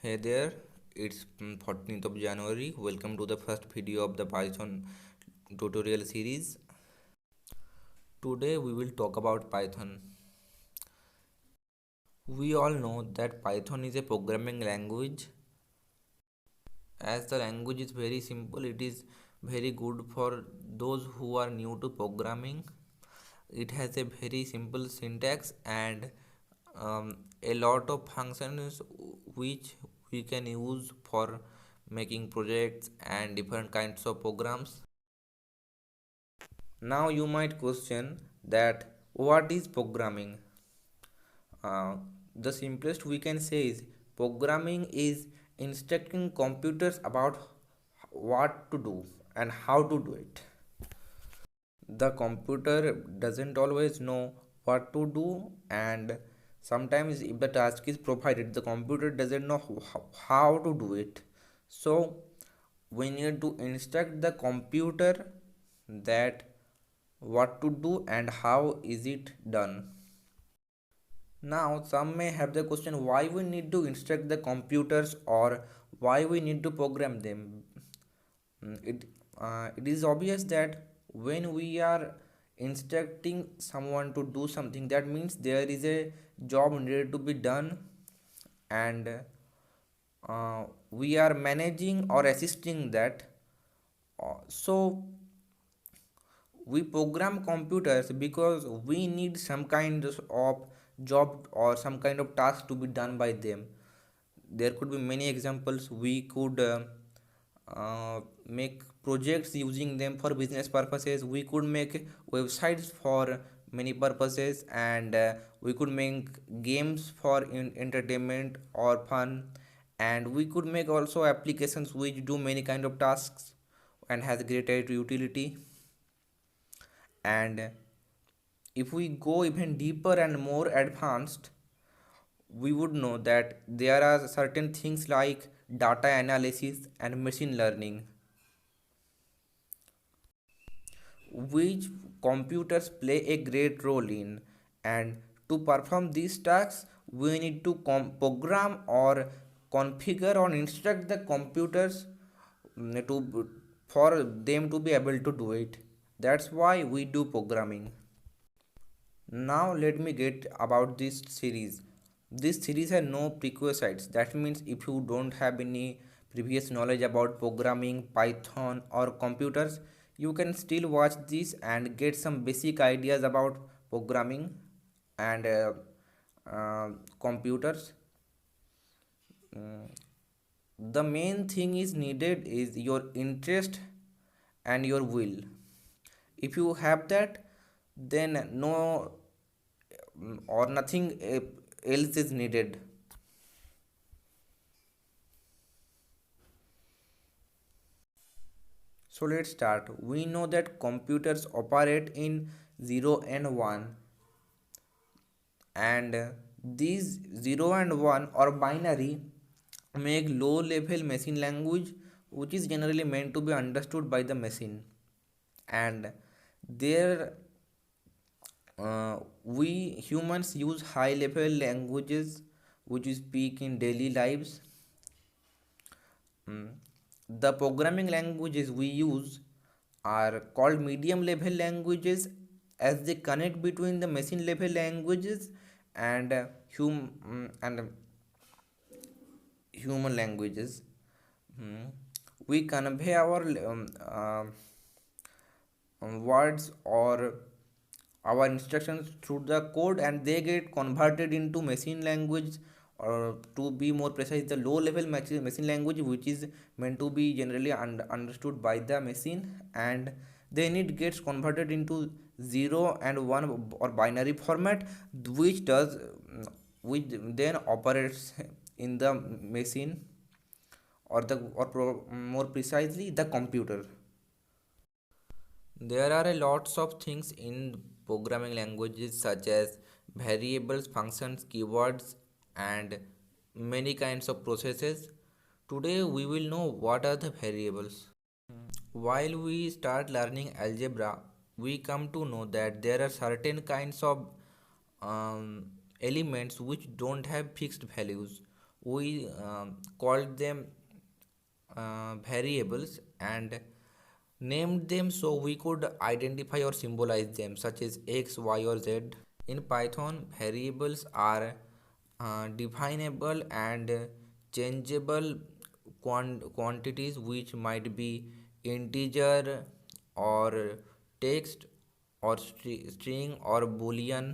Hey there, it's 14th of January. Welcome to the first video of the Python tutorial series. Today we will talk about Python. We all know that Python is a programming language. As the language is very simple, it is very good for those who are new to programming. It has a very simple syntax and a lot of functions which we can use for making projects and different kinds of programs. Now you might question that what is programming? Uh, the simplest we can say is programming is instructing computers about what to do and how to do it. The computer doesn't always know what to do, and sometimes if the task is provided the computer doesn't know how to do it. So we need to instruct the computer that what to do and how is it done. Now some may have the question why we need to instruct the computers or why we need to program them. It is obvious that when we are instructing someone to do something, that means there is a job needed to be done, and we are managing or assisting that. So we program computers because we need some kind of job or some kind of task to be done by them. There could be many examples. We could make projects using them for business purposes. We could make websites for many purposes, and we could make games for entertainment or fun, and we could make also applications which do many kind of tasks and has greater utility. And if we go even deeper and more advanced, we would know that there are certain things like data analysis and machine learning, which computers play a great role in. And to perform these tasks, we need to program or configure or instruct the computers to for them to be able to do it. That's why we do programming. Now let me get about this series. This series has no prerequisites. That means if you don't have any previous knowledge about programming, Python or computers, you can still watch this and get some basic ideas about programming and computers. Mm, the main thing is needed is your interest and your will. If you have that, then no or nothing else is needed. So let's start. We know that computers operate in 0 and 1, and these 0 and 1 or binary make low level machine language which is generally meant to be understood by the machine. And there we humans use high level languages which we speak in daily lives. Mm. The programming languages we use are called medium level languages, as they connect between the machine level languages and and human languages. Mm. We convey our words or our instructions through the code, and they get converted into machine language, or to be more precise the low level machine language which is meant to be generally understood by the machine, and then it gets converted into 0 and 1 or binary format, which does which then operates in the machine, or more precisely the computer. There are a lots of things in programming languages such as variables, functions, keywords, and many kinds of processes. Today we will know what are the variables. While we start learning algebra, we come to know that there are certain kinds of elements which don't have fixed values. we called them variables and named them so we could identify or symbolize them, such as x, y, or z. In Python, variables are definable and changeable quantities which might be integer or text or string or boolean.